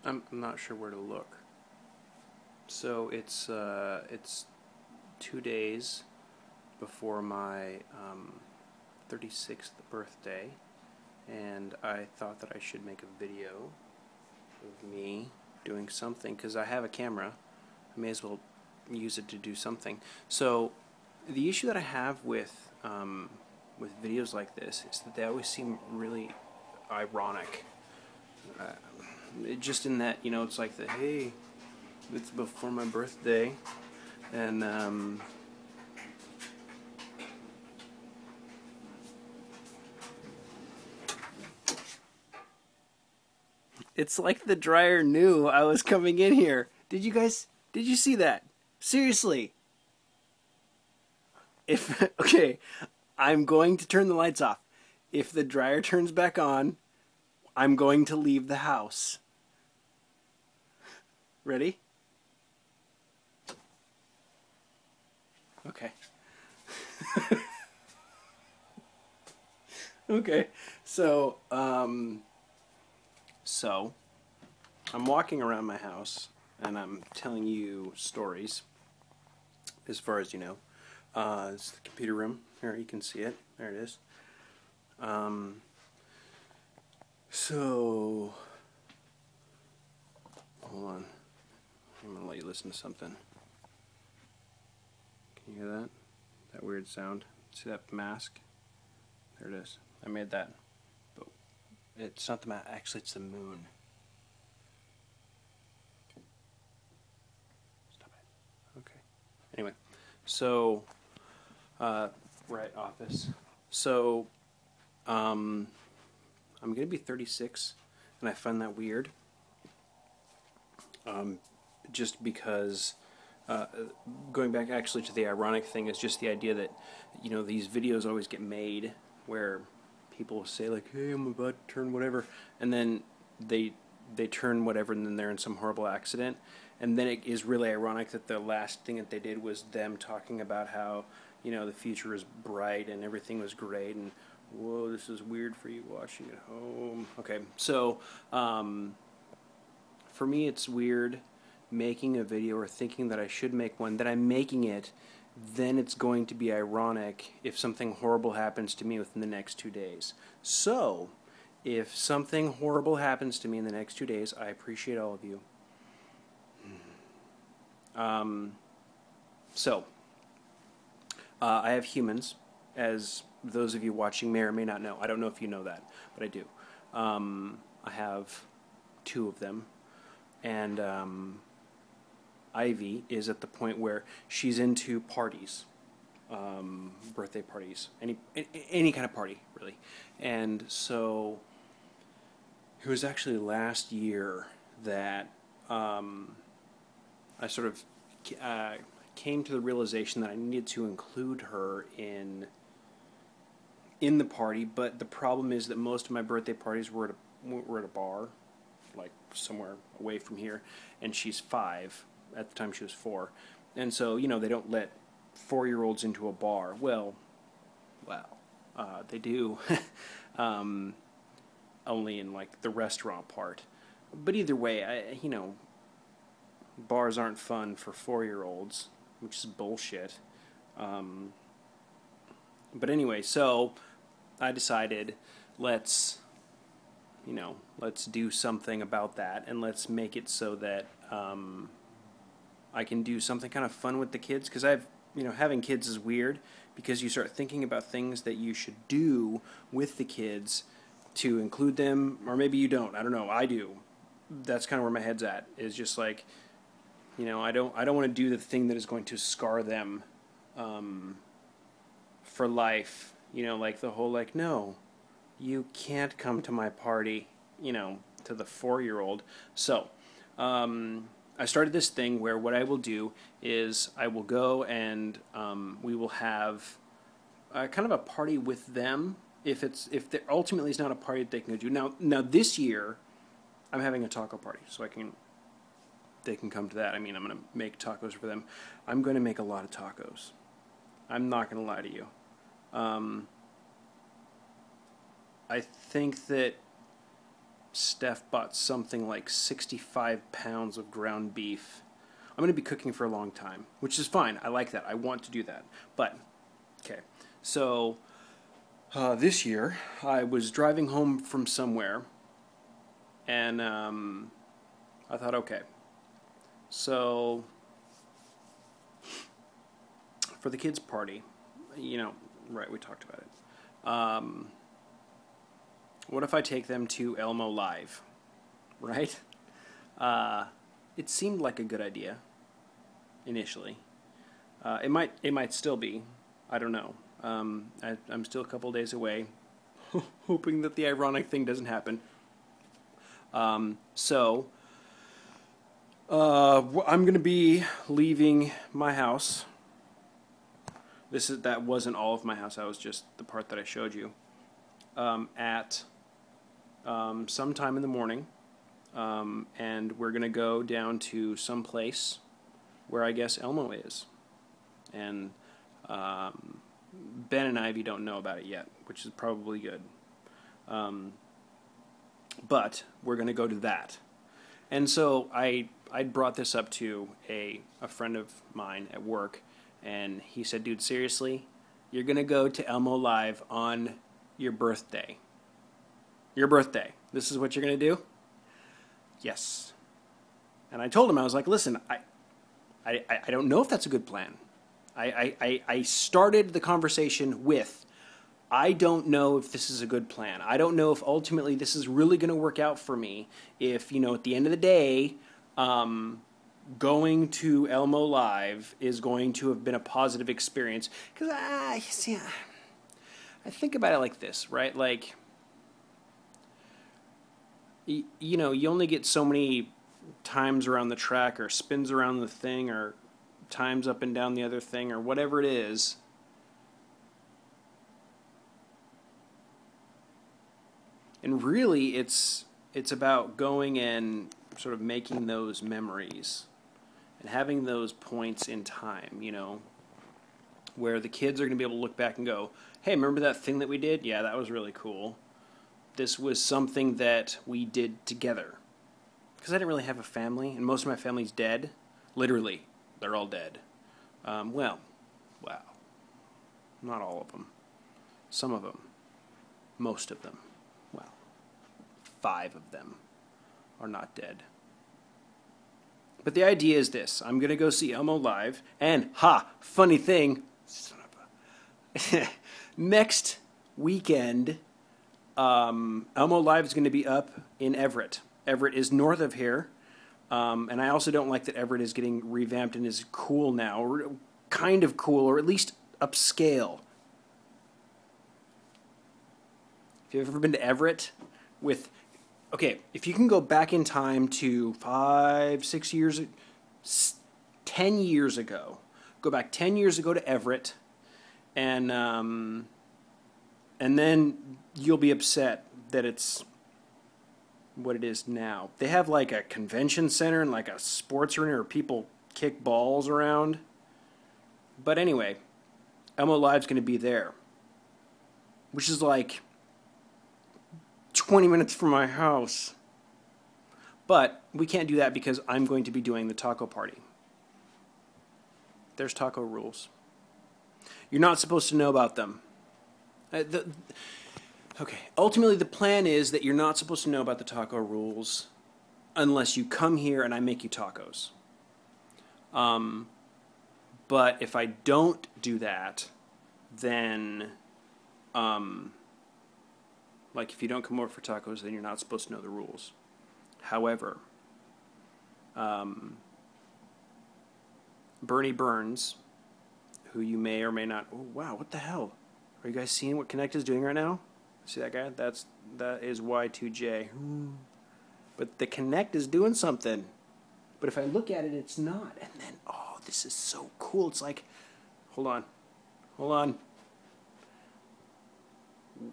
I'm not sure where to look. So it's 2 days before my 36th birthday, and I thought that I should make a video of me doing something because I have a camera. I may as well use it to do something. So the issue that I have with videos like this is that they always seem really ironic. Just in that, you know, it's like the, hey, it's before my birthday, and it's like the dryer knew I was coming in here. Did you see that? Seriously. Okay, I'm going to turn the lights off. If the dryer turns back on, I'm going to leave the house. Ready? Okay. Okay. So I'm walking around my house and I'm telling you stories as far as you know. It's the computer room. Here, you can see it. There it is. So, hold on. I'm going to let you listen to something. Can you hear that? That weird sound? See that mask? There it is. I made that. But it's not the mask. Actually, it's the moon. Stop it. Okay. Anyway, so, right, office. So, I'm going to be 36, and I find that weird. Just because, going back actually to the ironic thing is just the idea that, you know, these videos always get made where people say like, hey, I'm about to turn whatever, and then they turn whatever, and then they're in some horrible accident, and then it is really ironic that the last thing that they did was them talking about how, you know, the future is bright and everything was great, and whoa, this is weird for you watching at home. Okay, so for me it's weird making a video or thinking that I should make one, that I'm making it, then it's going to be ironic if something horrible happens to me within the next 2 days. So, if something horrible happens to me in the next 2 days, I appreciate all of you. I have humans, as those of you watching may or may not know. I don't know if you know that, but I do. I have 2 of them, and Ivy is at the point where she's into parties, birthday parties, any kind of party, really. And so it was actually last year that I sort of came to the realization that I needed to include her in the party, but the problem is that most of my birthday parties were at a bar, like somewhere away from here, and she's 5. At the time she was 4, and so, you know, they don't let 4-year-olds into a bar. Well, they do, only in like the restaurant part. But either way, you know, bars aren't fun for 4-year-olds, which is bullshit. But anyway, so I decided, let's do something about that, and let's make it so that I can do something kind of fun with the kids, because having kids is weird, because you start thinking about things that you should do with the kids to include them, or maybe you don't. I don't know. I do. That's kind of where my head's at. Is just like, you know, I don't want to do the thing that is going to scar them for life. You know, like the whole like, no, you can't come to my party. You know, to the 4-year-old. So, I started this thing where what I will do is I will go and we will have kind of a party with them. If there ultimately is not a party that they can go do. Now this year I'm having a taco party, so they can come to that. I mean, I'm going to make tacos for them. I'm going to make a lot of tacos. I'm not going to lie to you. I think that Steph bought something like 65 pounds of ground beef. I'm going to be cooking for a long time, which is fine. I like that. I want to do that. But, okay. So, this year, I was driving home from somewhere, and I thought, okay, so for the kids' party, right, we talked about it. What if I take them to Elmo Live, right? It seemed like a good idea initially. It might still be. I don't know. I'm still a couple days away, hoping that the ironic thing doesn't happen. So I'm going to be leaving my house. That wasn't all of my house. That was just the part that I showed you. At sometime in the morning, and we're going to go down to some place where I guess Elmo is. And Ben and Ivy don't know about it yet, which is probably good. But we're going to go to that. And so I brought this up to a friend of mine at work, and he said, dude, seriously, you're going to go to Elmo Live on your birthday. Your birthday. This is what you're going to do? Yes. And I told him, I was like, listen, I don't know if that's a good plan. I started the conversation with, I don't know if this is a good plan. I don't know if ultimately this is really going to work out for me. If, at the end of the day, going to Elmo Live is going to have been a positive experience. Because, I think about it like this, right? Like, you only get so many times around the track or spins around the thing or times up and down the other thing or whatever it is. And really, it's about going and sort of making those memories and having those points in time, where the kids are going to be able to look back and go, hey, remember that thing that we did? Yeah, that was really cool. This was something that we did together. Because I didn't really have a family, and most of my family's dead. Literally, they're all dead. Wow. Not all of them. Some of them. Most of them. 5 of them are not dead. But the idea is this. I'm going to go see Elmo Live, and, funny thing, next weekend, Elmo Live is going to be up in Everett. Everett is north of here, and I also don't like that Everett is getting revamped and is cool now, or kind of cool, or at least upscale. If you've ever been to Everett okay, if you can go back in time to 5, 6 years, 10 years ago, go back 10 years ago to Everett, and then you'll be upset that it's what it is now. They have like a convention center and like a sports arena where people kick balls around. But anyway, Elmo Live's going to be there, which is like 20 minutes from my house. But we can't do that because I'm going to be doing the taco party. There's taco rules. You're not supposed to know about them. Okay, ultimately the plan is that you're not supposed to know about the taco rules unless you come here and I make you tacos. But if I don't do that, then like if you don't come over for tacos, then you're not supposed to know the rules. However, Bernie Burns, who you may or may not... Oh, wow, what the hell? Are you guys seeing what Connect is doing right now? See that guy? That is Y2J. But the Connect is doing something. But if I look at it, it's not. And then, oh, this is so cool. It's like... Hold on.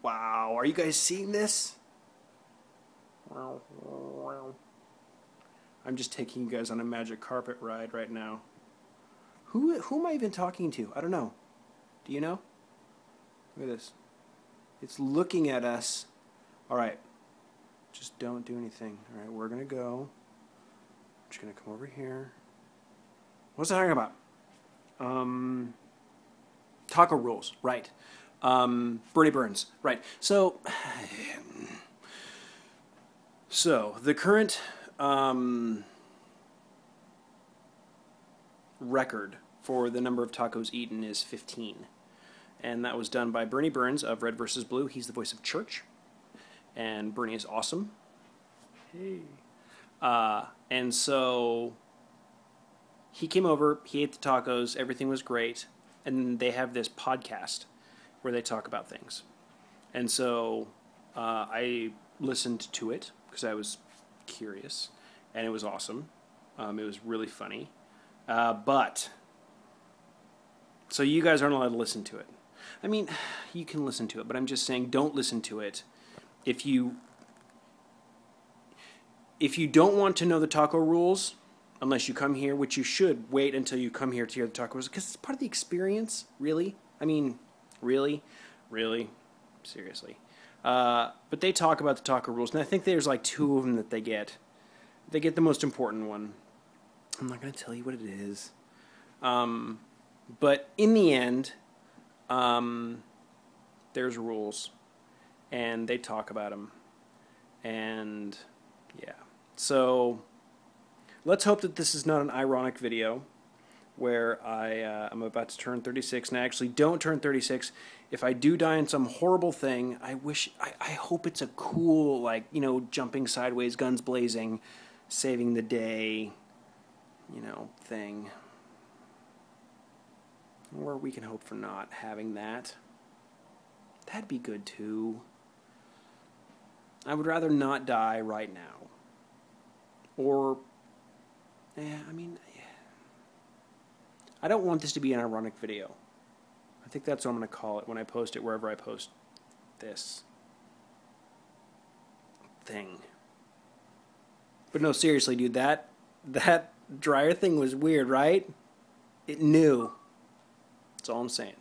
Wow, are you guys seeing this? I'm just taking you guys on a magic carpet ride right now. Who am I even talking to? I don't know. Do you know? Look at this. It's looking at us. All right. Just don't do anything. All right, we're going to go. I'm just going to come over here. What's I talking about? Taco rules, right. Bernie Burns, right. So the current record for the number of tacos eaten is 15. And that was done by Bernie Burns of Red vs. Blue. He's the voice of Church. And Bernie is awesome. Hey. And so he came over, he ate the tacos, everything was great. And they have this podcast where they talk about things. And so I listened to it because I was curious. And it was awesome. It was really funny. So you guys aren't allowed to listen to it. I mean, you can listen to it, but I'm just saying don't listen to it if you don't want to know the taco rules, unless you come here, which you should wait until you come here to hear the taco rules, because it's part of the experience, really. I mean, really, seriously. But they talk about the taco rules, and I think there's like 2 of them that they get. They get the most important one. I'm not going to tell you what it is. But in the end, there's rules, and they talk about them, and yeah. So let's hope that this is not an ironic video where I'm about to turn 36, and I actually don't turn 36. If I do die in some horrible thing, I hope it's a cool, like, you know, jumping sideways, guns blazing, saving the day, you know, thing. Or we can hope for not having that. That'd be good too. I would rather not die right now. Or, I mean, I don't want this to be an ironic video. I think that's what I'm going to call it when I post it, wherever I post this thing. But no, seriously, dude, that dryer thing was weird, right? It knew. That's all I'm saying.